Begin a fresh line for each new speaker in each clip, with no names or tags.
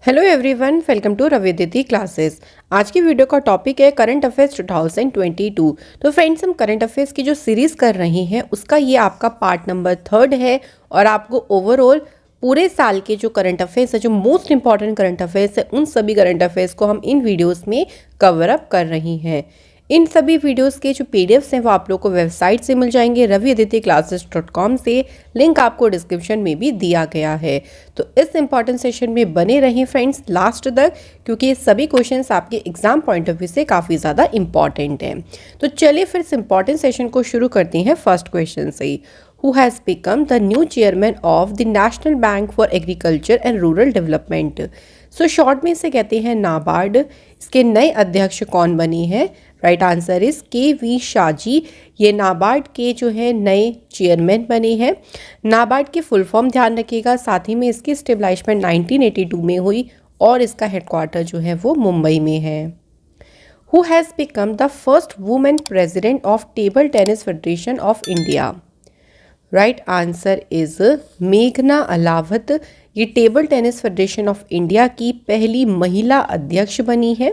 Hello everyone, welcome to रविदिति classes. आज की वीडियो का टॉपिक है करंट अफेयर्स 2022। तो फ्रेंड्स, हम करंट अफेयर्स की जो सीरीज़ कर रहे हैं उसका ये आपका पार्ट नंबर 3 है और आपको ओवरऑल पूरे साल के जो करंट अफेयर्स है, जो मोस्ट इंपॉर्टेंट करंट अफेयर्स है, उन सभी करंट अफेयर्स को हम इन वीडियोज़ में कवर अप कर रहे हैं। इन सभी वीडियोस के जो पीडीएफ्स हैं वो आप लोग को वेबसाइट से मिल जाएंगे raviaditiclasses.com से। लिंक आपको डिस्क्रिप्शन में भी दिया गया है। तो इस इंपॉर्टेंट सेशन में बने रहें फ्रेंड्स लास्ट तक, क्योंकि ये सभी क्वेश्चंस आपके एग्जाम पॉइंट ऑफ व्यू से काफ़ी ज़्यादा इंपॉर्टेंट हैं। तो चलिए फिर इस इंपॉर्टेंट सेशन को शुरू करते हैं फर्स्ट क्वेश्चन से। Who has become the new chairman of the National Bank for Agriculture and Rural Development? So short में इसे कहते हैं नाबार्ड। इसके नए अध्यक्ष कौन बने हैं? Right answer is K V. Shah ji. ये नाबार्ड के जो है नए चेयरमैन बने हैं। नाबार्ड की फुल फॉर्म ध्यान रखिएगा, साथ ही में इसकी स्टेब्लिशमेंट 1982 में हुई और इसका हेडक्वार्टर जो है वो मुंबई में है। Who has become the first woman president of Table Tennis Federation of India? Right answer is मेघना अलावत। ये table tennis federation of India की पहली महिला अध्यक्ष बनी है।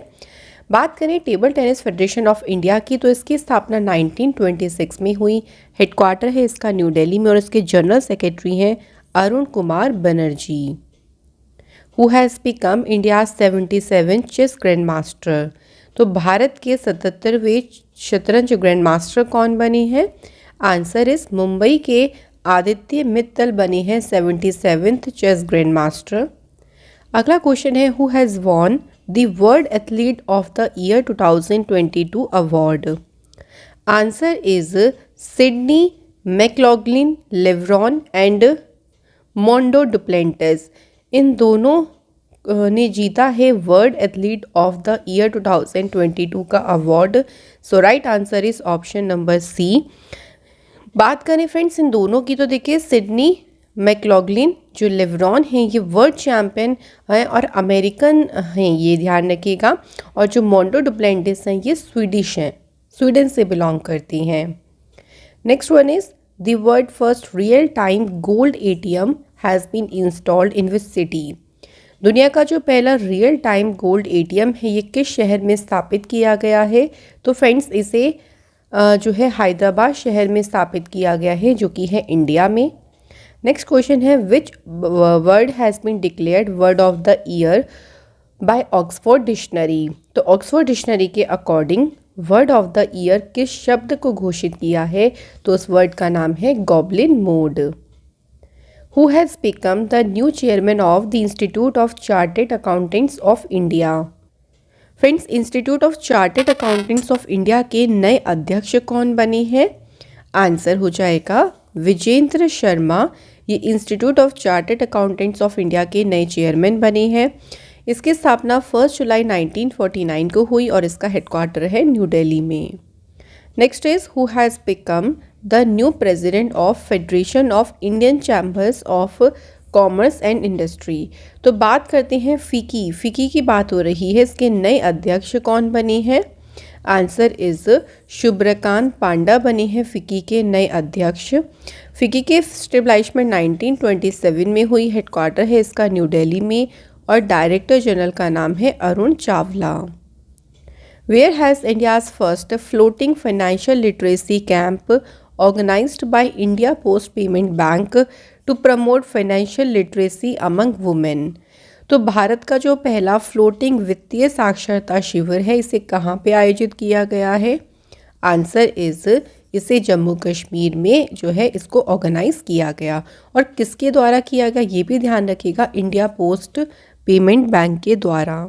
बात करें table tennis federation of India की, तो इसकी स्थापना 1926 में हुई। हेडक्वार्टर है इसका न्यू दिल्ली में और इसके जनरल सेक्रेटरी हैं Arun Kumar Banerjee. Who has become India 77 chess grand master? तो भारत के 77वें शतरंज ग्रैंड मास्टर कौन बने हैं? आंसर इस मुंबई के आदित्य मित्तल बने हैं 77th चेस ग्रैंड मास्टर। अगला क्वेश्चन है who has won the world athlete of the year 2022 award? Answer is Sydney McLaughlin, Levrone and Mondo Duplantis. इन दोनों ने जीता है world athlete of the year 2022 का award. So right answer is option number C. बात करें friends इन दोनों की, तो देखिए सिडनी मैकलॉगलिन जो लेब्रॉन हैं ये वर्ल्ड चैम्पियन हैं और अमेरिकन हैं, ये ध्यान रखिएगा। और जो मोंडो डुप्लेंटिस हैं ये स्वीडिश हैं, स्वीडन से बिलोंग करती हैं। Next one is the world first real time gold ATM has been installed in which city? दुनिया का जो पहला रियल टाइम गोल्ड एटीएम है ये किस शहर में स्थापित किया गया है? तो फ्रेंड्स इसे जो है हैदराबाद शहर में स्थापित किया गया है, जो कि है इंडिया में। नेक्स्ट क्वेश्चन है which word has been declared word of the year by Oxford dictionary? तो ऑक्सफोर्ड डिक्शनरी के according word of the year किस शब्द को घोषित किया है? तो उस वर्ड का नाम है goblin mode. Who has become the new chairman of the institute of chartered accountants of India? Friends, institute of chartered accountants of India के नए अध्यक्ष कौन बने हैं? आंसर हो जाएगा विजेंद्र शर्मा। ये institute of chartered accountants of India के नए चेयरमैन बने हैं। इसकी स्थापना 1 जुलाई 1949 को हुई और इसका हेडक्वार्टर है न्यू दिल्ली में। Next is who has become the new president of federation of Indian chambers of commerce and industry? तो बात करते हैं फिकी की बात हो रही है। इसके नए अध्यक्ष कौन बने हैं? आंसर इज शुभ्रकांत पांडा बने हैं फिकी के नए अध्यक्ष। फिकी के स्टेब्लिशमेंट 1927 में हुई। हेडक्वार्टर है इसका न्यू दिल्ली में और डायरेक्टर जनरल का नाम है Arun Chawla. Where has India's first floating financial literacy camp organized by India Post Payment Bank to promote financial literacy among women? तो भारत का जो पहला फ्लोटिंग वित्तीय साक्षरता शिविर है इसे कहाँ पे आयोजित किया गया है? आंसर इज इसे जम्मू कश्मीर में जो है इसको ऑर्गेनाइज किया गया। और किसके द्वारा किया गया ये भी ध्यान रखिएगा, इंडिया पोस्ट पेमेंट बैंक के द्वारा।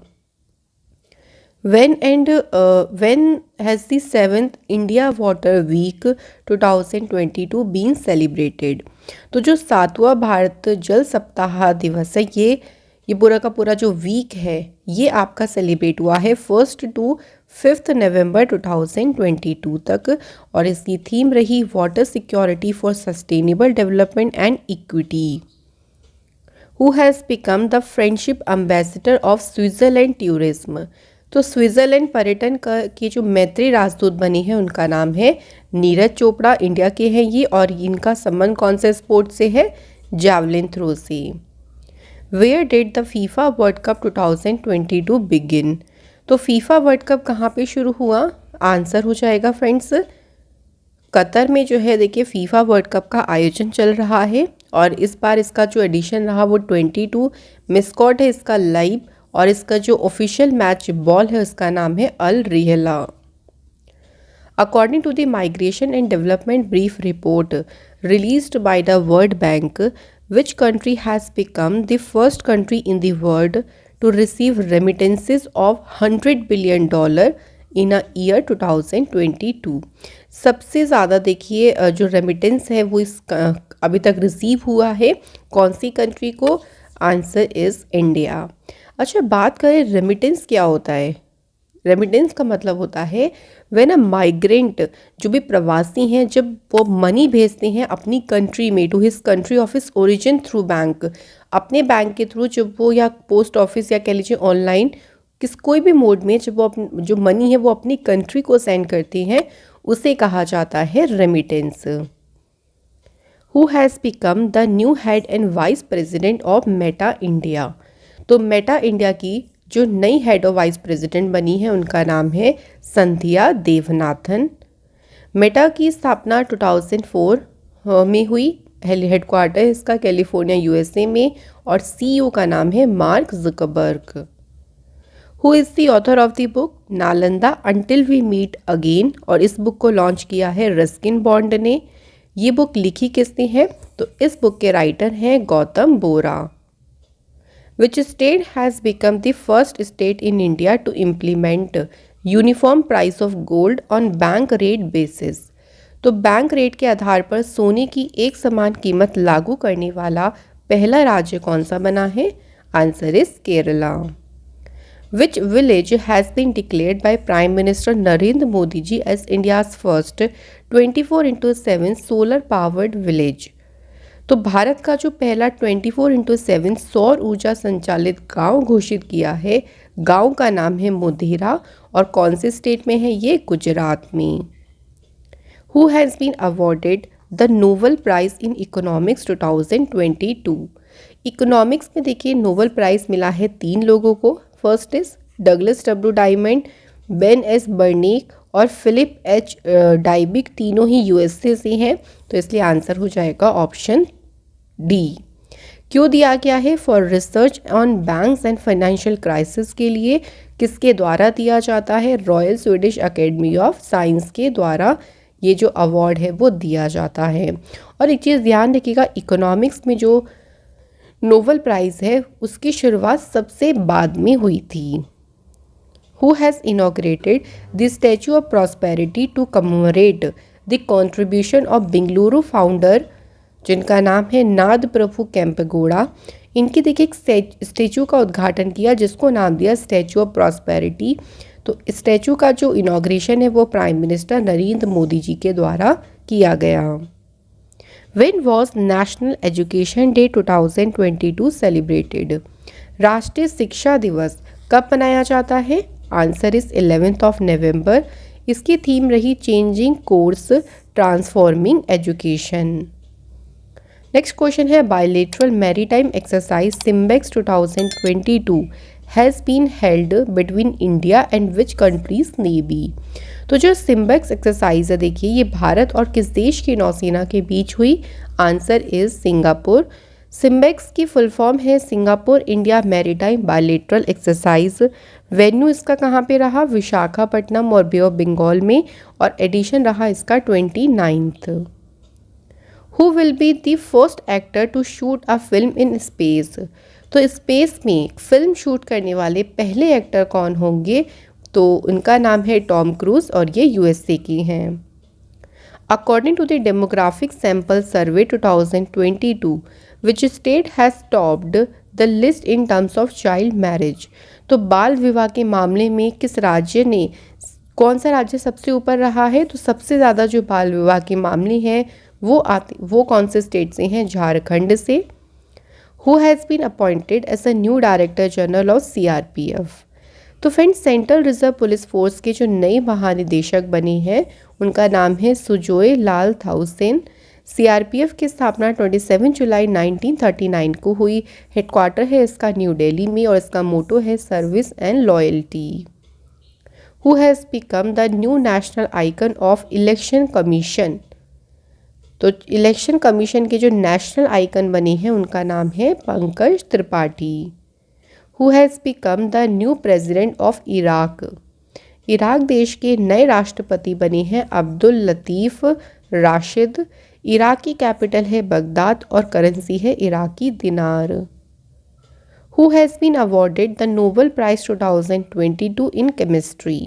When has the 7th India Water Week 2022 been celebrated? तो जो 7वां भारत जल सप्ताह दिवस है ये पूरा का पूरा जो वीक है ये आपका सेलिब्रेट हुआ है 1 to 5 नवंबर 2022 तक। और इसकी थीम रही water security for sustainable development and equity. Who has become the friendship ambassador of Switzerland tourism? तो स्विट्ज़रलैंड पर्यटन के जो मैत्री राजदूत बने हैं उनका नाम है नीरज चोपड़ा। इंडिया के हैं ये और इनका संबंध कौन से स्पोर्ट से है? जैवलिन थ्रो से। Where did the FIFA world cup 2022 begin? तो फीफा वर्ल्ड कप कहाँ पे शुरू हुआ? आंसर हो जाएगा फ्रेंड्स कतर में जो है देखिए फीफा वर्ल्ड कप का आयोजन चल रहा है और इस बार इसका जो एडिशन रहा वो 22। मिस्कॉट है इसका लाइव और इसका जो ऑफिशियल मैच बॉल है उसका नाम है अल रिहला। According to the Migration and Development Brief Report released by the World Bank, which country has become the first country in the world to receive remittances of $100 billion in a year 2022? सबसे ज़्यादा देखिए जो remittance है वो अभी तक receive हुआ है कौन सी कंट्री को? Answer is India. अच्छा, बात करें रेमिटेंस क्या होता है। रेमिटेंस का मतलब होता है व्हेन अ माइग्रेंट, जो भी प्रवासी हैं, जब वो मनी भेजते हैं अपनी कंट्री में to his country of his origin through bank, अपने बैंक के थ्रू, जब वो या पोस्ट ऑफिस या कह लीजिए ऑनलाइन कोई भी मोड में जब वो जो मनी है वो अपनी कंट्री को सेंड करते हैं उसे कहा जाता है remittance. Who has become the new head and vice president of Meta India? तो मेटा इंडिया की जो नई हेड ऑफ वाइस प्रेसिडेंट बनी है उनका नाम है संध्या देवनाथन। मेटा की स्थापना 2004 में हुई। हेडक्वार्टर इसका कैलिफोर्निया यूएसए में और सीईओ का नाम है Mark Zuckerberg. Who is the author of the book Nalanda until we meet again? और इस बुक को लॉन्च किया है रस्किन बॉन्ड ने। ये बुक लिखी किसने है? तो इस बुक के राइटर हैं गौतम बोरा। Which state has become the first state in India to implement uniform price of gold on bank rate basis? तो बैंक रेट के आधार पर सोने की एक समान कीमत लागू करने वाला पहला राज्य कौन सा बना है? Answer is Kerala. Which village has been declared by Prime Minister Narendra Modi ji as India's first 24/7 solar powered village? तो भारत का जो पहला 24/7 सौर ऊर्जा संचालित गांव घोषित किया है, गांव का नाम है मोधेरा और कौन से स्टेट में है ये? गुजरात में। Who has been awarded the Nobel prize in economics 2022? Economics में देखिए नोबेल प्राइज़ मिला है 3 लोगों को। First is Douglas W Diamond, Ben S Bernanke और फिलिप एच डाइबिक, तीनों ही यूएसए से हैं, तो इसलिए आंसर हो जाएगा ऑप्शन डी। क्यों दिया गया है? For research on banks and financial crisis के लिए। किसके द्वारा दिया जाता है? Royal Swedish academy of science के द्वारा ये जो अवार्ड है वो दिया जाता है। और एक चीज़ ध्यान रखिएगा, इकोनॉमिक्स में जो नोबेल प्राइज़ है उसकी शुरुआत सबसे बाद में हुई थी। Who has inaugurated the Statue of Prosperity to commemorate the contribution of Bengaluru founder, जिनका नाम है नाद प्रभु केम्पेगौड़ा। इनकी देखिए एक स्टैचू का उद्घाटन किया जिसको नाम दिया स्टैचू ऑफ प्रॉस्पेरिटी। तो स्टैचू का जो इनॉग्रेशन है वो प्राइम मिनिस्टर नरेंद्र मोदी जी के द्वारा किया गया। When was national education day 2022 celebrated? राष्ट्रीय शिक्षा दिवस कब मनाया जाता है? Answer is 11 November. इसकी थीम रही changing course transforming education. Next question है bilateral maritime exercise SIMBEX 2022 has been held between India and which countries navy? तो जो सिम्बेक्स एक्सरसाइज है देखिए ये भारत और किस देश की नौसेना के बीच हुई? Answer is Singapore. सिम्बेक्स की फुल फॉर्म है Singapore India maritime bilateral exercise. Venue इसका कहाँ पे रहा? विशाखापट्टनम और बे ऑफ बंगाल में और एडिशन रहा इसका 29th। Who will be the first actor to shoot a film in space? तो स्पेस में फिल्म शूट करने वाले पहले एक्टर कौन होंगे? तो उनका नाम है टॉम क्रूज और ये यूएसए की हैं। According to the demographic sample survey 2022 which state has topped the list in terms of child marriage? तो बाल विवाह के मामले में किस राज्य ने, कौन सा राज्य सबसे ऊपर रहा है? तो सबसे ज़्यादा जो बाल विवाह के मामले हैं वो कौन से स्टेट से हैं? झारखंड से। Who has been appointed as a new director general of CRPF? तो friends central reserve police force के जो नए महानिदेशक बने हैं उनका नाम है सुजोय लाल थाउसेन। सीआरपीएफ की स्थापना 27 जुलाई 1939 को हुई। हेडक्वार्टर है इसका न्यू दिल्ली में और इसका मोटो है service and loyalty. Who has become the new national icon of election commission. तो इलेक्शन कमीशन के जो नेशनल आइकन बने हैं उनका नाम है Pankaj Tripathi. Who has become the new president of Iraq. Iraq देश के नए राष्ट्रपति बने हैं अब्दुल लतीफ़ राशिद। इराक की कैपिटल है बगदाद और करेंसी है Iraqi dinar. Who has been awarded the Nobel prize 2022 in chemistry.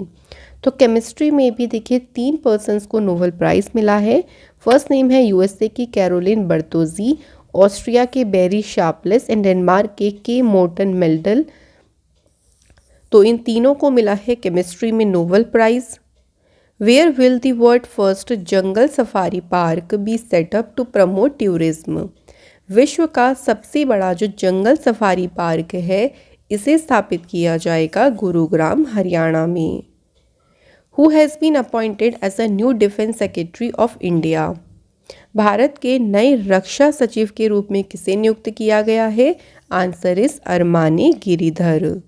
तो केमिस्ट्री में भी देखिए 3 पर्सन्स को नोबेल प्राइज़ मिला है। फर्स्ट नेम है यूएसए की कैरोलिन बर्तोजी, ऑस्ट्रिया के बेरी शार्पलेस एंड डेनमार्क के मोर्टन मेल्डल। तो इन तीनों को मिला है केमिस्ट्री में Nobel prize. Where will the world first jungle safari park be set up to promote tourism. विश्व का सबसे बड़ा जो जंगल सफारी पार्क है इसे स्थापित किया जाएगा गुरुग्राम हरियाणा में। Who has been appointed as a new defence secretary of India. Bharat के नए रक्षा सचिव के रूप में किसे नियुक्त किया गया है? Answer is Armane Giridhar.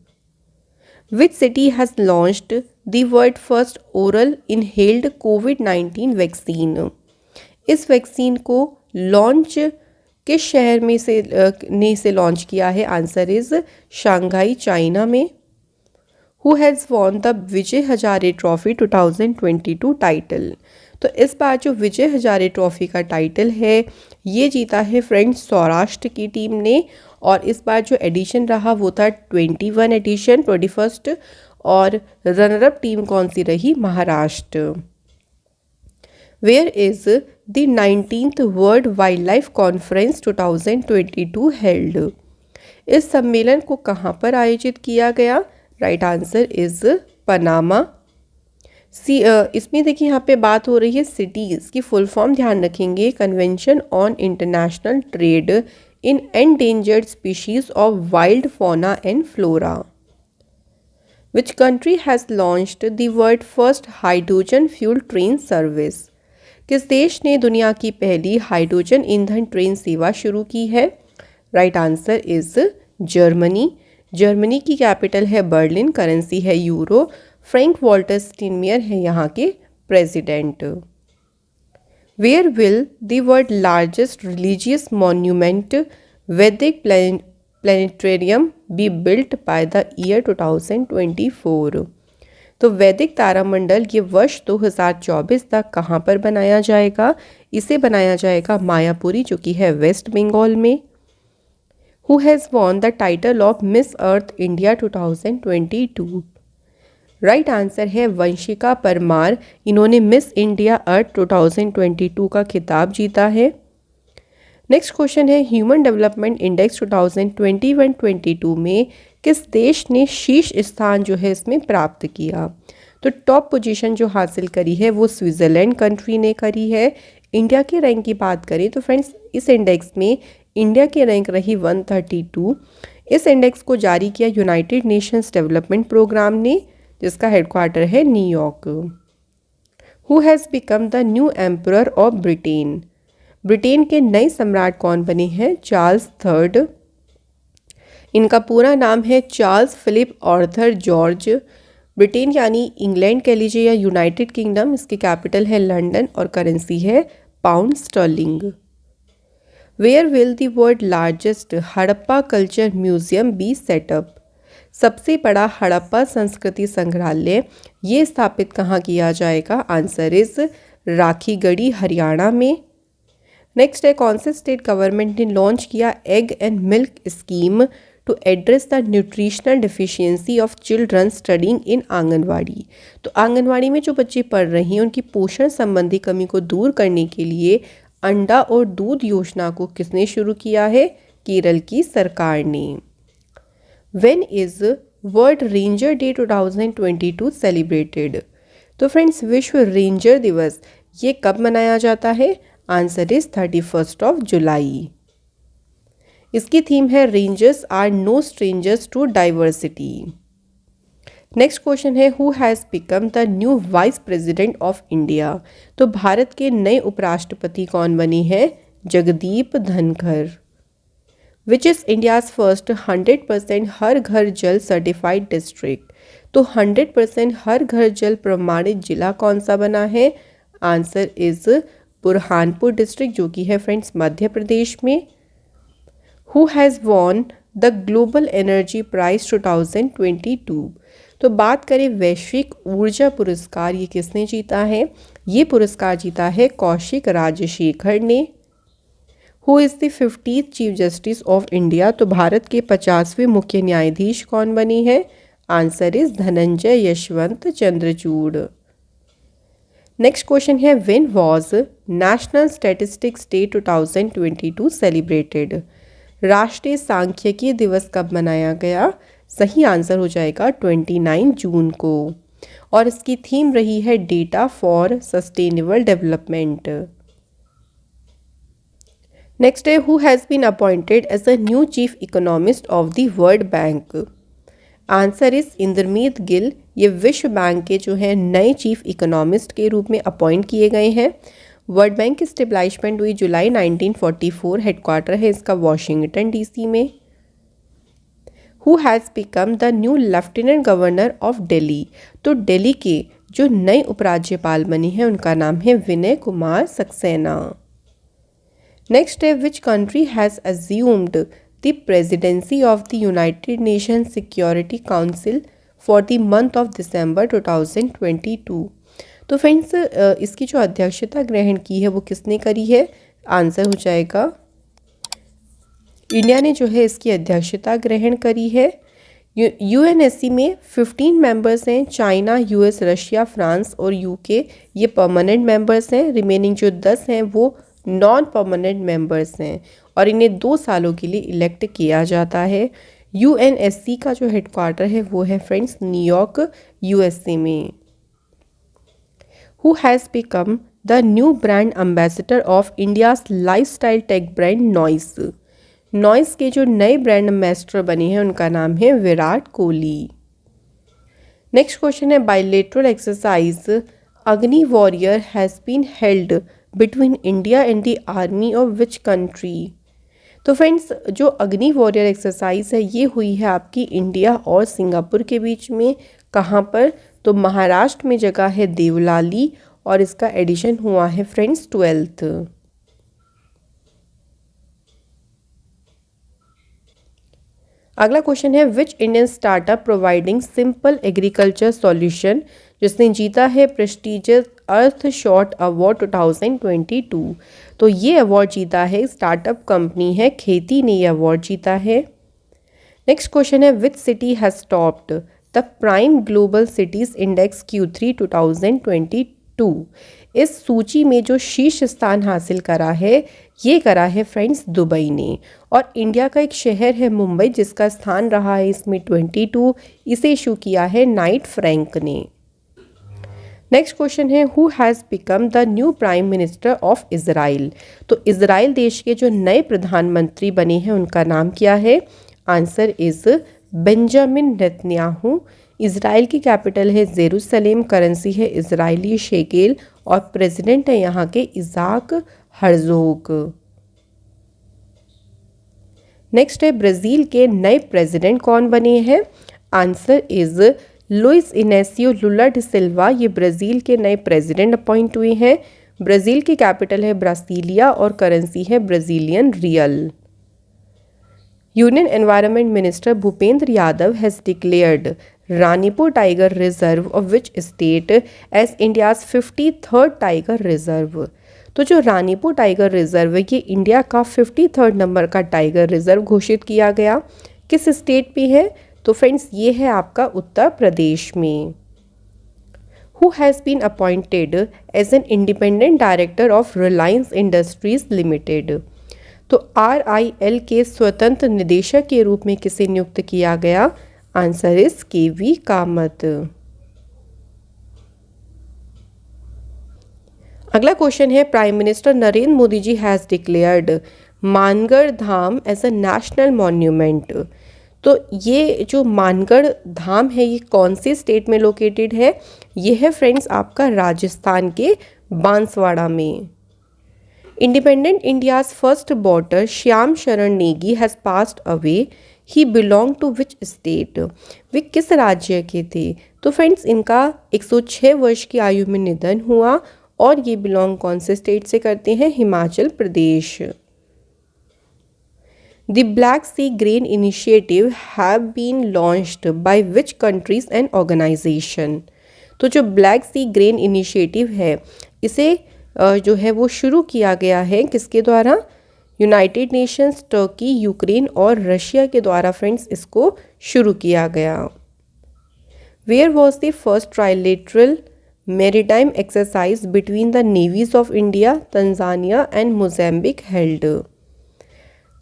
Which city has launched the world first oral inhaled COVID-19 vaccine. इस वैक्सीन को लॉन्च किस शहर में से लॉन्च किया है? आंसर इज शंघाई चाइना में। Who has won the Vijay Hazare trophy 2022 title. तो इस बार जो विजय हजारे ट्रॉफी का टाइटल है ये जीता है फ्रेंड्स सौराष्ट्र की टीम ने। और इस बार जो एडिशन रहा वो था 21 एडिशन 21st। और रनरअप टीम कौन सी रही? Maharashtra. Where is the 19th world wildlife conference 2022 held. इस सम्मेलन को कहाँ पर आयोजित किया गया? Right answer is Panama. इसमें देखिए यहाँ पे बात हो रही है सिटीज़ की फुल फॉर्म ध्यान रखेंगे। Convention on international trade in endangered species of wild fauna and flora. Which country has launched the world first hydrogen fuel train service. किस देश ने दुनिया की पहली हाइड्रोजन ईंधन ट्रेन सेवा शुरू की है? Right answer is Germany. Germany की कैपिटल है बर्लिन, करेंसी है यूरो। फ्रैंक वॉल्टर स्टीनमेयर है यहाँ के president. Where will the world largest religious monument Vedic planetarium be built by the year 2024। तो वैदिक तारामंडल ये वर्ष 2024 तक कहाँ पर बनाया जाएगा? इसे बनाया जाएगा मायापुरी जो कि है वेस्ट बंगाल में। Who has won the title of Miss Earth India 2022। Right answer है वंशिका परमार। इन्होंने मिस इंडिया अर्थ 2022 का खिताब जीता है। नेक्स्ट क्वेश्चन है ह्यूमन डेवलपमेंट इंडेक्स 2021-22 में किस देश ने शीर्ष स्थान जो है इसमें प्राप्त किया? तो टॉप पोजीशन जो हासिल करी है वो स्विट्ज़रलैंड कंट्री ने करी है। इंडिया के रैंक की बात करें तो फ्रेंड्स इस इंडेक्स में इंडिया की रैंक रही 132। इस इंडेक्स को जारी किया यूनाइटेड नेशंस डेवलपमेंट प्रोग्राम ने जिसका हेडक्वार्टर है New York. Who has become the new emperor of Britain. Britain के नए सम्राट कौन बने हैं? Charles third. इनका पूरा नाम है Charles Philip Arthur George. Britain यानी इंग्लैंड कह लीजिए या यूनाइटेड किंगडम, इसकी कैपिटल है लंदन और करेंसी है pound sterling. Where will the world largest Harappa culture museum be set up. सबसे बड़ा हड़प्पा संस्कृति संग्रहालय ये स्थापित कहाँ किया जाएगा? आंसर इज राखीगढ़ी हरियाणा में। नेक्स्ट है कौन से स्टेट गवर्नमेंट ने लॉन्च किया egg and milk scheme to address the nutritional deficiency of children studying in anganwadi. तो आंगनवाड़ी में जो बच्चे पढ़ रहे हैं उनकी पोषण संबंधी कमी को दूर करने के लिए अंडा और दूध योजना को किसने शुरू किया है? केरल की सरकार ने। When is world ranger day 2022 celebrated. तो फ्रेंड्स विश्व रेंजर दिवस ये कब मनाया जाता है? Answer is 31 July. इसकी थीम है rangers are no strangers to diversity. Next question है who has become the new vice president of India. तो भारत के नए उपराष्ट्रपति कौन बनी है? Jagdeep Dhankhar. Which is India's first 100% Har Ghar Jal certified district. तो 100% हर घर जल प्रमाणित जिला कौन सा बना है? आंसर इज बुरहानपुर डिस्ट्रिक्ट, जो कि है फ्रेंड्स मध्य प्रदेश में। Who has won the global energy prize 2022। तो बात करें वैश्विक ऊर्जा पुरस्कार, ये किसने जीता है? ये पुरस्कार जीता है कौशिक राजशेखर ने। Who is the 50th chief justice of India. तो भारत के 50वें मुख्य न्यायाधीश कौन बनी है? Answer is Dhananjaya Yashwant Chandrachud. Next question है when was national statistics day 2022 celebrated. राष्ट्रीय सांख्यिकी दिवस कब मनाया गया? सही आंसर हो जाएगा 29 जून को। और इसकी थीम रही है data for sustainable development. Next है who has been appointed as a new chief economist of the world bank. Answer is Indermit Gill. ये विश्व बैंक के जो है नए चीफ इकोनॉमिस्ट के रूप में अपॉइंट किए गए हैं। वर्ल्ड बैंक की स्टेब्लिशमेंट हुई जुलाई 1944। हेडक्वार्टर है इसका वॉशिंगटन डीसी में। Who has become the new lieutenant governor of Delhi. तो दिल्ली के जो नए उपराज्यपाल बने हैं उनका नाम है विनय कुमार सक्सेना। नेक्स्ट है which country has assumed the presidency of the United nation security council for the month of December 2022। तो फ्रेंड्स इसकी जो अध्यक्षता ग्रहण की है वो किसने करी है? आंसर हो जाएगा इंडिया ने जो है इसकी अध्यक्षता ग्रहण करी है। यूएनएससी में 15 मेंबर्स हैं। चाइना, यूएस, रशिया, फ्रांस और यूके ये परमानेंट मेंबर्स हैं। रिमेनिंग जो 10 हैं वो नॉन परमानेंट मेंबर्स हैं और इन्हें 2 सालों के लिए इलेक्ट किया जाता है। यूएनएससी का जो हेडक्वार्टर है वो है फ्रेंड्स न्यूयॉर्क, यूएसए में। Who has become the new brand ambassador of India's lifestyle tech brand Noise. Noise के जो नए ब्रांड एम्बेसडर बने हैं उनका नाम है विराट कोहली। नेक्स्ट क्वेश्चन है bilateral exercise Agni warrior has been held between India and the army of which country. तो फ्रेंड्स जो अग्नि वॉरियर एक्सरसाइज है ये हुई है आपकी इंडिया और सिंगापुर के बीच में। कहाँ पर? तो महाराष्ट्र में जगह है देवलाली और इसका एडिशन हुआ है फ्रेंड्स 12th। अगला क्वेश्चन है which Indian startup providing simple agriculture solution, जिसने जीता है प्रेस्टिजियस अर्थ शॉट अवार्ड 2022। तो ये अवार्ड जीता है स्टार्टअप कंपनी है खेती ने ये अवार्ड जीता है। नेक्स्ट क्वेश्चन है which city has topped the prime global cities index Q3 2022। इस सूची में जो शीर्ष स्थान हासिल करा है ये करा है फ्रेंड्स दुबई ने। और इंडिया का एक शहर है मुंबई जिसका स्थान रहा है इसमें 22। इसे इशू किया है नाइट फ्रैंक ने। नेक्स्ट क्वेश्चन है who has become the new prime minister of Israel. तो इज़राइल देश के जो नए प्रधानमंत्री बने हैं उनका नाम क्या है? Answer is Benjamin Netanyahu. Israel की कैपिटल है जेरूसलेम, करेंसी है इज़राइली शेकेल और प्रेसिडेंट है यहाँ के इज़ाक हर्जोग। नेक्स्ट है ब्राज़ील के नए प्रेसिडेंट कौन बने हैं? Answer is Luiz Inacio Lula da Silva. ये ब्राज़ील के नए प्रेसिडेंट अपॉइंट हुए हैं। ब्राज़ील की कैपिटल है ब्रासीलिया और करेंसी है Brazilian real. Union environment minister Bhupendra Yadav has declared Ranipur tiger reserve of which state as India's 53rd tiger reserve. तो जो रानीपुर टाइगर रिजर्व है ये इंडिया का 53rd नंबर का टाइगर रिजर्व घोषित किया गया। किस स्टेट पे है? तो फ्रेंड्स ये है आपका उत्तर प्रदेश में। Who has been appointed as an independent director of Reliance Industries Limited. तो RIL के स्वतंत्र निदेशक के रूप में किसे नियुक्त किया गया? Answer is KV Kamath. अगला क्वेश्चन है prime minister Narendra Modi ji has declared Mangarh Dham as a national monument. तो ये जो मानगढ़ धाम है ये कौन से स्टेट में लोकेटेड है? ये है फ्रेंड्स आपका राजस्थान के बांसवाड़ा में। Independent India's first border Shyam Saran Negi has passed away, he belong to which state? वे किस राज्य के थे? तो फ्रेंड्स इनका 106 वर्ष की आयु में निधन हुआ और ये बिलोंग कौन से स्टेट से करते हैं? Himachal Pradesh. The Black Sea Grain Initiative have been launched by which countries and organization? तो जो ब्लैक सी ग्रेन इनिशिएटिव है इसे जो है वो शुरू किया गया है किसके द्वारा? यूनाइटेड नेशंस, टर्की, यूक्रेन और रशिया के द्वारा फ्रेंड्स इसको शुरू किया गया। Where was the first trilateral maritime exercise between the navies of India, Tanzania and Mozambique held?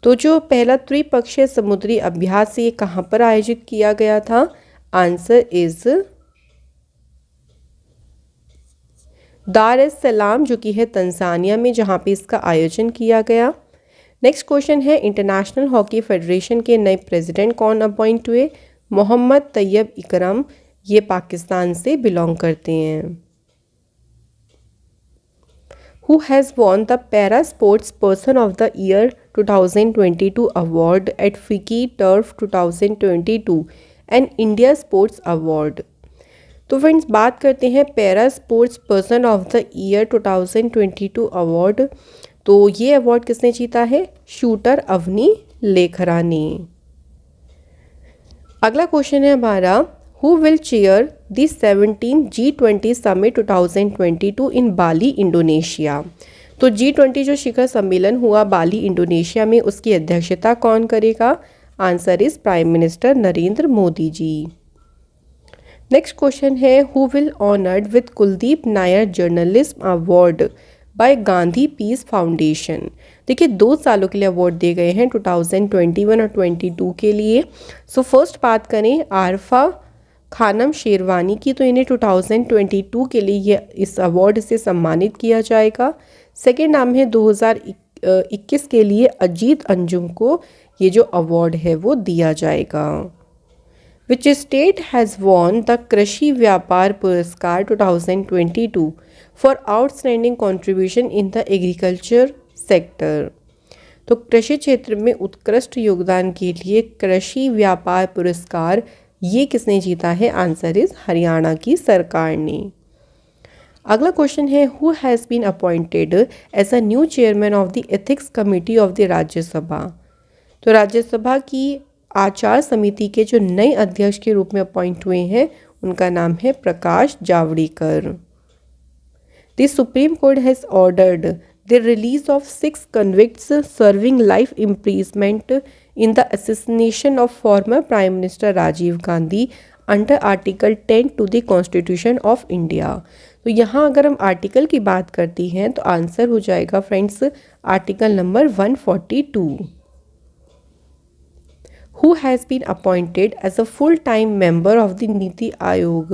तो जो पहला त्रिपक्षीय समुद्री अभ्यास ये कहाँ पर आयोजित किया गया था? आंसर इज दार एस सलाम, जो कि है तंजानिया में, जहाँ पे इसका आयोजन किया गया। नेक्स्ट क्वेश्चन है, इंटरनेशनल हॉकी फेडरेशन के नए प्रेसिडेंट कौन अपॉइंट हुए? मोहम्मद तैयब इकरम, ये पाकिस्तान से बिलोंग करते हैं। Who has won the Para Sports Person of the Year 2022 award at FICCI Turf 2022 and India Sports Award? तो फ्रेंड्स बात करते हैं para sports person of the year 2022 award. तो ये अवार्ड किसने जीता है? शूटर अवनी लेखरा ने। अगला क्वेश्चन है हमारा, who will chair the 17 G20 summit 2022 in Bali Indonesia? तो G20 जो शिखर सम्मेलन हुआ बाली इंडोनेशिया में, उसकी अध्यक्षता कौन करेगा? Answer is prime minister Narendra Modi ji. Next question है, who will honoured with Kuldip Nayar journalism award by Gandhi peace foundation? देखिए 2 सालों के लिए अवार्ड दिए गए हैं 2021 और 22 के लिए। सो फर्स्ट बात करें आरफा खानम शेरवानी की, तो इन्हें 2022 के लिए ये इस अवार्ड से सम्मानित किया जाएगा। सेकेंड नाम है 2021 के लिए अजीत अंजुम को ये जो अवार्ड है वो दिया जाएगा। विच स्टेट हैज़ वॉन द कृषि व्यापार पुरस्कार 2022 for outstanding contribution in the agriculture sector? तो कृषि क्षेत्र में उत्कृष्ट योगदान के लिए कृषि व्यापार पुरस्कार ये किसने जीता है? आंसर इज हरियाणा की सरकार ने। अगला क्वेश्चन है, who has been appointed as a new chairman of the ethics committee of the Rajya Sabha? तो राज्यसभा की आचार समिति के जो नए अध्यक्ष के रूप में अपॉइंट हुए हैं उनका नाम है Prakash Javadekar. The supreme court has ordered the release of 6 convicts serving life imprisonment in the assassination of former Prime Minister Rajiv Gandhi under article 10 to the constitution of India. तो यहाँ अगर हम आर्टिकल की बात करती हैं तो आंसर हो जाएगा friends article number 142। Who has been appointed as a full time member of the NITI Aayog?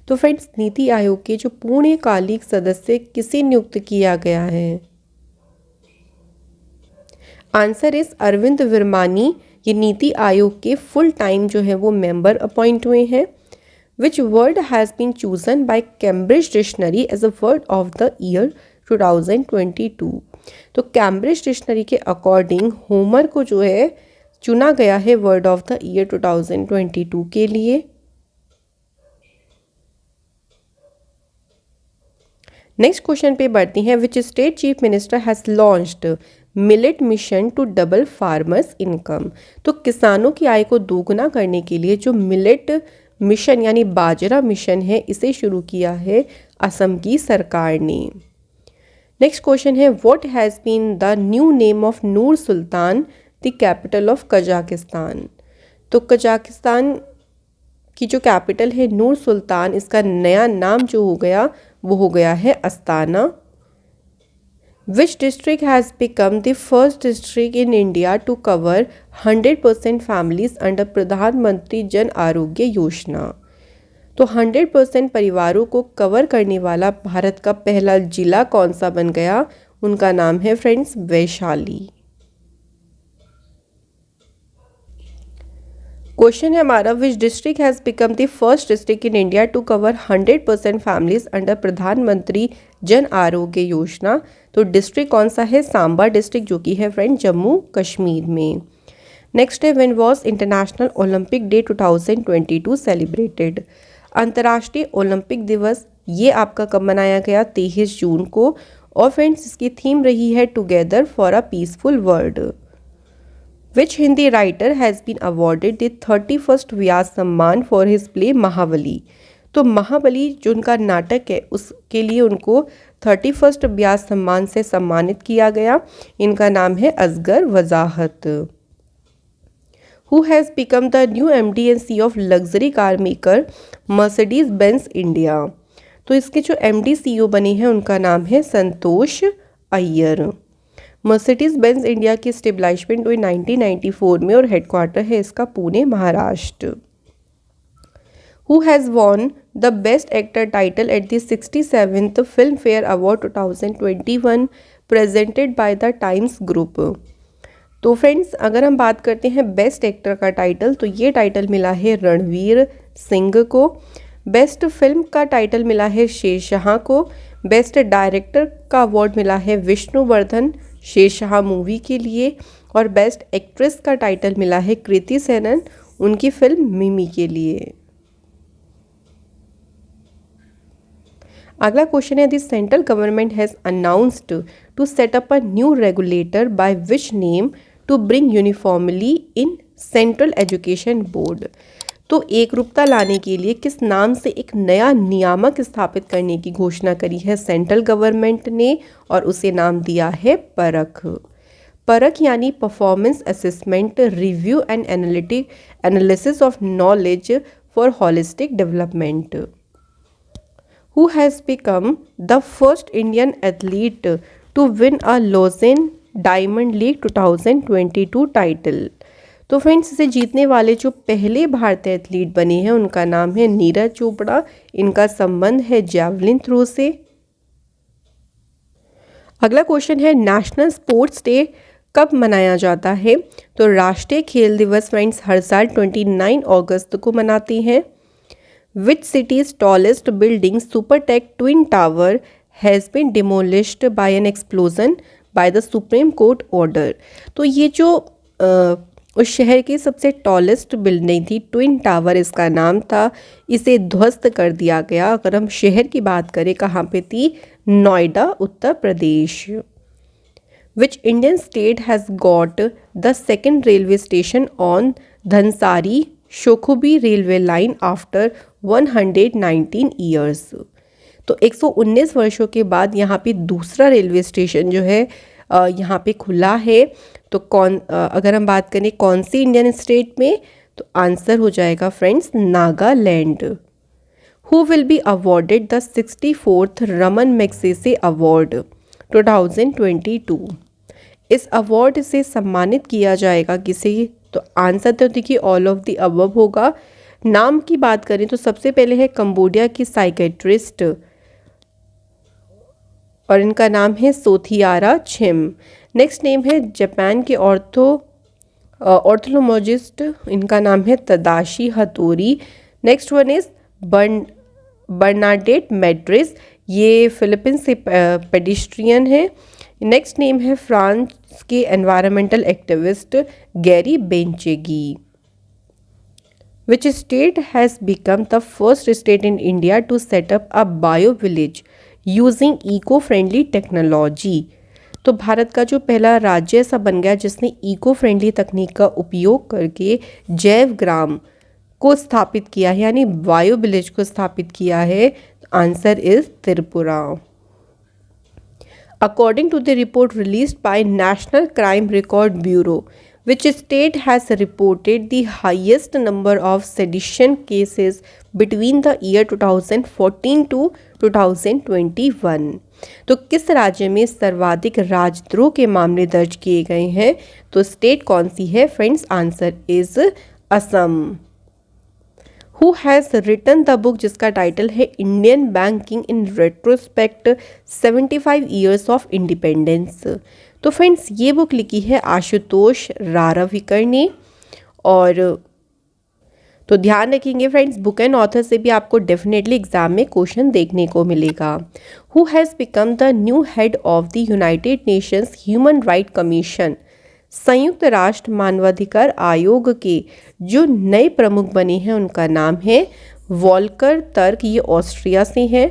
तो फ्रेंड्स नीति आयोग के जो पूर्णकालिक सदस्य किसे नियुक्त किया गया है? आंसर इज अरविंद विरमानी, ये नीति आयोग के फुल टाइम जो है वो मेंबर अपॉइंट हुए हैं। Which word has been chosen by Cambridge dictionary as a word of the year 2022? तो कैम्ब्रिज डिक्शनरी के अकॉर्डिंग होमर को जो है चुना गया है वर्ड ऑफ द ईयर 2022 के लिए। नेक्स्ट क्वेश्चन पे बढ़ती हैं, which state chief minister has launched millet mission to double farmers income? तो किसानों की आय को दोगुना करने के लिए जो मिलेट मिशन यानी बाजरा मिशन है इसे शुरू किया है असम की सरकार ने। नेक्स्ट क्वेश्चन है, what has been the new name of Nur Sultan the capital of Kazakhstan? तो कजाकिस्तान की जो कैपिटल है नूर सुल्तान, इसका नया नाम जो हो गया वो हो गया है Astana. Which district has become the first district in India to cover 100% families under Pradhan Mantri Jan Arogya Yojana? तो 100% परिवारों को कवर करने वाला भारत का पहला जिला कौन सा बन गया? उनका नाम है फ्रेंड्स वैशाली। क्वेश्चन है हमारा, which district has become the first district in India to cover 100% families under Pradhan Mantri Jan Arogya Yojana. तो डिस्ट्रिक्ट कौन सा है? सांबा डिस्ट्रिक्ट, जो कि है फ्रेंड जम्मू कश्मीर में। नेक्स्ट है, when was international Olympic day 2022 celebrated. अंतर्राष्ट्रीय ओलंपिक दिवस ये आपका कब मनाया गया? 23 जून को। और फ्रेंड्स इसकी थीम रही है together for a peaceful world. Which Hindi writer has been awarded the 31st व्यास सम्मान for his play महाबली। तो महाबली जो उनका नाटक है उसके लिए उनको 31st व्यास सम्मान से सम्मानित किया गया। इनका नाम है असगर वजाहत। Who has become the new MD and CEO of luxury car maker Mercedes Benz India। तो इसके जो MD CEO बने हैं उनका नाम है संतोष अय्यर। मर्सिडीज बेंज इंडिया की स्टेबलाइजमेंट हुई 1994 में और हेडक्वार्टर है इसका Pune Maharashtra. Who has won the best actor title at the 67th film fair award 2021 presented by the times group. तो फ्रेंड्स अगर हम बात करते हैं बेस्ट एक्टर का टाइटल, तो ये टाइटल मिला है रणवीर सिंह को। बेस्ट फिल्म का टाइटल मिला है शेरशाह को। बेस्ट डायरेक्टर का अवार्ड मिला है विष्णुवर्धन शेरशाह मूवी के लिए। और बेस्ट एक्ट्रेस का टाइटल मिला है कृति सेनन उनकी फिल्म मिमी के लिए। अगला क्वेश्चन है, the central government has announced to set up a new regulator by which name to bring uniformly in central education board. तो एकरूपता लाने के लिए किस नाम से एक नया नियामक स्थापित करने की घोषणा करी है सेंट्रल गवर्नमेंट ने, और उसे नाम दिया है परख। परख यानी performance assessment review and analysis of knowledge for holistic development. Who has become the first Indian athlete to win a Lausanne diamond league 2022 title. तो फ्रेंड्स इसे जीतने वाले जो पहले भारतीय एथलीट बने हैं उनका नाम है नीरज चोपड़ा। इनका संबंध है जैवलिन थ्रो से। अगला क्वेश्चन है, नेशनल स्पोर्ट्स डे कब मनाया जाता है? तो राष्ट्रीय खेल दिवस फ्रेंड्स हर साल 29 अगस्त को मनाते हैं। Which cities tallest building Supertech twin tower has been demolished by an explosion by the supreme court order. तो ये जो उस शहर की सबसे टॉलेस्ट बिल्डिंग थी ट्विन टावर इसका नाम था, इसे ध्वस्त कर दिया गया। अगर हम शहर की बात करें कहाँ पे थी? Noida Uttar Pradesh. Which Indian state has got the second railway station on Dhansiri Shokhuvi railway line after 119 years. तो 119 वर्षों के बाद यहाँ पे दूसरा रेलवे स्टेशन जो है यहाँ पे खुला है। तो अगर हम बात करें कौन सी इंडियन स्टेट में, तो आंसर हो जाएगा friends Nagaland. Who will be awarded the 64th Raman Magsaysay award 2022। इस अवार्ड से सम्मानित किया जाएगा किसे? तो आंसर तो देखिए ऑल ऑफ द अबव होगा। नाम की बात करें तो सबसे पहले है कंबोडिया की साइकेट्रिस्ट और इनका नाम है सोथियारा छिम। नेक्स्ट नेम है जापान के ऑर्थोलॉजिस्ट, इनका नाम है Tadashi Hattori. Next one is Bernadette Madrid, ये फिलीपींस से पेडिस्ट्रियन है। नेक्स्ट नेम है फ्रांस के environmental activist Gary Bencheghib. Which state has become the first state in India to set up a bio village using eco friendly technology. तो भारत का जो पहला राज्य ऐसा बन गया जिसने इको फ्रेंडली तकनीक का उपयोग करके जैव ग्राम को स्थापित किया है, यानी बायो विलेज को स्थापित किया है। Answer is Tripura. According to the report released by national crime record bureau, which state has reported the highest number of sedition cases between the year 2014 to 2021। तो किस राज्य में सर्वाधिक राजद्रोह के मामले दर्ज किए गए हैं? तो स्टेट कौन सी है friends? Answer is Assam. Who has written the book जिसका टाइटल है Indian banking in retrospect 75 years of independence. तो फ्रेंड्स ये बुक लिखी है आशुतोष राराविकर ने और तो ध्यान रखेंगे फ्रेंड्स, बुक एंड ऑथर से भी आपको डेफिनेटली एग्जाम में क्वेश्चन देखने को मिलेगा। Who has become the new head of the United Nations human right commission, संयुक्त राष्ट्र मानवाधिकार आयोग के जो नए प्रमुख बने हैं उनका नाम है वॉल्कर टर्क, ये ऑस्ट्रिया से हैं।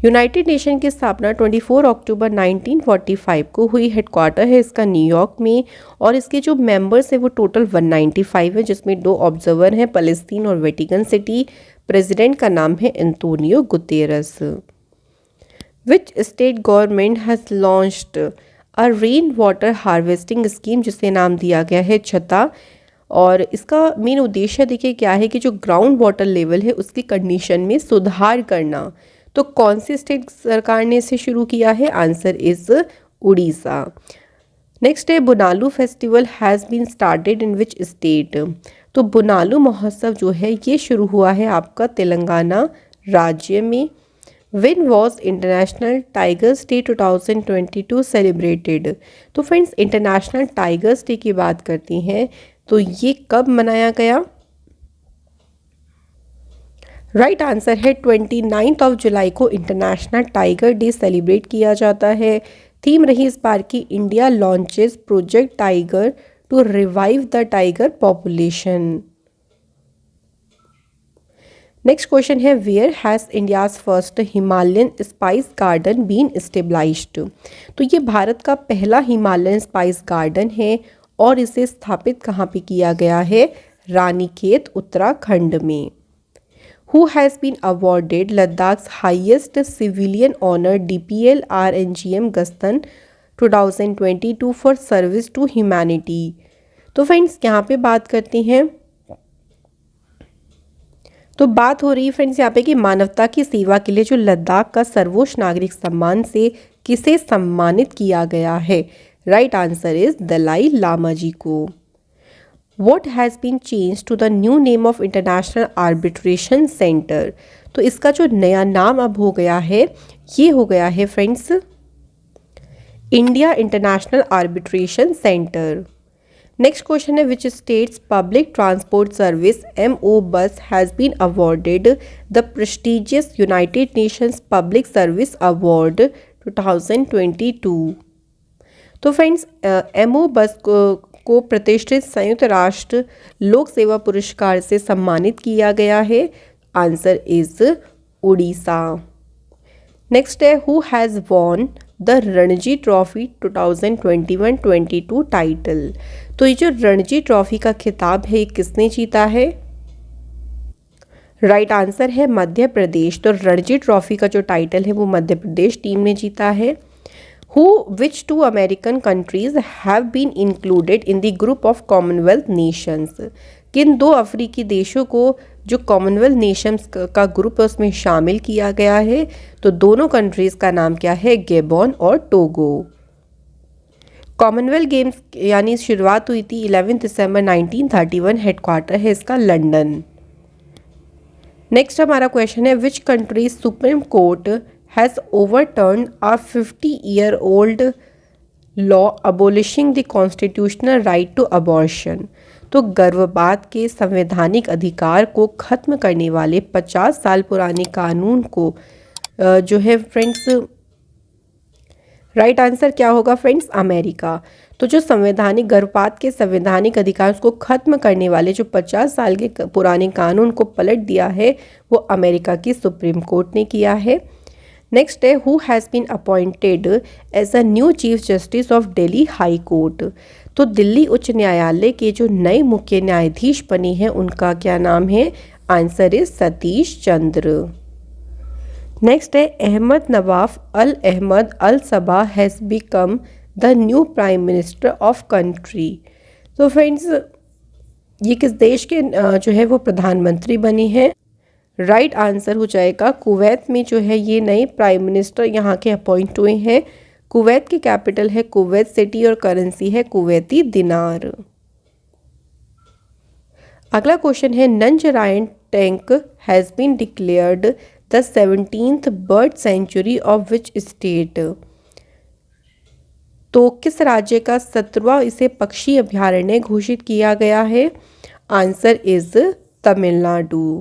यूनाइटेड नेशन की स्थापना 24 अक्टूबर 1945 को हुई। हेडक्वार्टर है इसका न्यूयॉर्क में और इसके जो मेंबर्स हैं वो टोटल 195 है, जिसमें 2 ऑब्जर्वर हैं, पैलेस्टीन और वेटिकन सिटी। प्रेसिडेंट का नाम है Antonio Guterres. Which state government has launched a rain water harvesting scheme, जिसे नाम दिया गया है छता। और इसका मेन उद्देश्य देखिए क्या है कि जो ग्राउंड वाटर लेवल है उसकी कंडीशन में सुधार करना। तो कौन सी स्टेट सरकार ने इसे शुरू किया है? Answer is Orissa. नेक्स्ट है Bonalu festival has been started in which state. तो बुनालू महोत्सव जो है ये शुरू हुआ है आपका तेलंगाना राज्य में। Win was international tigers day 2022 celebrated. तो फ्रेंड्स इंटरनेशनल टाइगर्स डे की बात करती हैं तो ये कब मनाया गया? राइट आंसर है 29 जुलाई को इंटरनेशनल टाइगर डे सेलिब्रेट किया जाता है। थीम रही इस बार की India launches project tiger to revive the tiger population. Next question है where has India's first Himalayan spice garden been established. तो ये भारत का पहला हिमालयन स्पाइस गार्डन है और इसे स्थापित कहाँ पे किया गया है? रानीखेत उत्तराखंड में। Who has been awarded Ladakh's highest civilian honor DPL RNGM Gaston 2022 for service to humanity। तो फ्रेंड्स यहाँ पे बात करते हैं, तो बात हो रही है फ्रेंड्स यहाँ पे कि मानवता की सेवा के लिए जो लद्दाख का सर्वोच्च नागरिक सम्मान से किसे सम्मानित किया गया है? Right answer is Dalai Lama ji को। What has been changed to the new name of International Arbitration Center? तो इसका जो नया नाम अब हो गया है ये हो गया है friends India international arbitration centre. Next question है which state's public transport service MO bus has been awarded the prestigious United Nations public service award 2022। तो फ्रेंड्स MO बस को प्रतिष्ठित संयुक्त राष्ट्र लोक सेवा पुरस्कार से सम्मानित किया गया है। Answer is Orissa. नेक्स्ट है who has won the Ranji trophy 2021-22 title. तो ये जो रणजी ट्रॉफी का खिताब है किसने जीता है? राइट आंसर है मध्य प्रदेश। तो रणजी ट्रॉफी का जो टाइटल है वो मध्य प्रदेश टीम ने जीता है। Which two American countries have been included in the group of Commonwealth nations? किन 2 अफ्रीकी देशों को जो कॉमनवेल्थ नेशंस का ग्रुप है उसमें शामिल किया गया है? तो दोनों कंट्रीज़ का नाम क्या है? गेबॉन और टोगो। कॉमनवेल्थ गेम्स यानी शुरुआत हुई थी 11 दिसंबर 1931। हेडक्वार्टर है इसका लंदन। नेक्स्ट हमारा क्वेश्चन है which country supreme court has overturned a 50-year-old law abolishing the constitutional right to abortion। तो गर्भपात के संवैधानिक अधिकार को खत्म करने वाले 50 साल पुराने कानून को जो है फ्रेंड्स राइट आंसर क्या होगा फ्रेंड्स? अमेरिका। तो जो संवैधानिक गर्भपात के संवैधानिक अधिकार को खत्म करने वाले जो 50 साल के पुराने कानून को पलट दिया है वो अमेरिका की सुप्रीम कोर्ट ने किया है। नेक्स्ट है who has been appointed as a new chief justice of Delhi high court. तो दिल्ली उच्च न्यायालय के जो नए मुख्य न्यायाधीश बने हैं उनका क्या नाम है? Answer is Satish Chandra. Next है Ahmad Nawaf Al Ahmad Al Sabah has become the new prime minister of country. तो फ्रेंड्स ये किस देश के जो है वो प्रधानमंत्री बने हैं? राइट आंसर हो जाएगा कुवैत में जो है ये नए प्राइम मिनिस्टर यहाँ के अपॉइंट हुए हैं। कुवैत की कैपिटल है कुवैत सिटी और करेंसी है कुवैती दिनार। अगला क्वेश्चन है Nanjarayan tank has been declared the 17th bird sanctuary of which state. तो किस राज्य का 17वां इसे पक्षी अभ्यारण्य घोषित किया गया है? Answer is Tamil Nadu.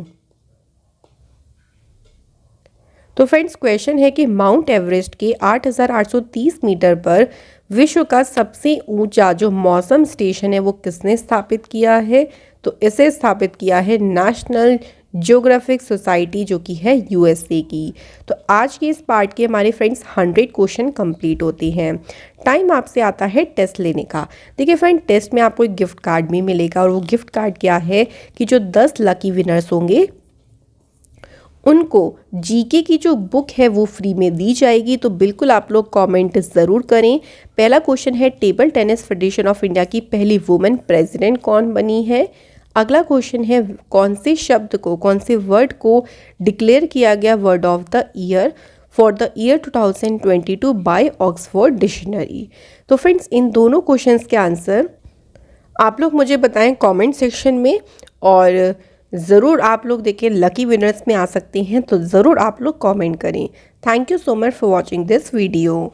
तो फ्रेंड्स क्वेश्चन है कि माउंट एवरेस्ट के 8,830 मीटर पर विश्व का सबसे ऊंचा जो मौसम स्टेशन है वो किसने स्थापित किया है? तो इसे स्थापित किया है नेशनल ज्योग्राफिक सोसाइटी, जो कि है यूएसए की। तो आज के इस पार्ट के हमारे फ्रेंड्स 100 क्वेश्चन कंप्लीट होते हैं। टाइम आपसे आता है टेस्ट लेने का। देखिए फ्रेंड, टेस्ट में आपको एक गिफ्ट कार्ड भी मिलेगा, और वो गिफ्ट कार्ड क्या है कि जो 10 लकी विनर्स होंगे उनको जीके की जो बुक है वो फ्री में दी जाएगी। तो बिल्कुल आप लोग कमेंट ज़रूर करें। पहला क्वेश्चन है, table tennis federation of India की पहली वुमेन प्रेसिडेंट कौन बनी है? अगला क्वेश्चन है, कौन से शब्द को, कौन से वर्ड को डिक्लेयर किया गया word of the year for the year 2022 by Oxford dictionary? तो फ्रेंड्स इन दोनों क्वेश्चंस के आंसर आप लोग मुझे बताएं कमेंट सेक्शन में, और ज़रूर आप लोग देखिए लकी विनर्स में आ सकते हैं, तो ज़रूर आप लोग कमेंट करें। Thank you so much for watching this video.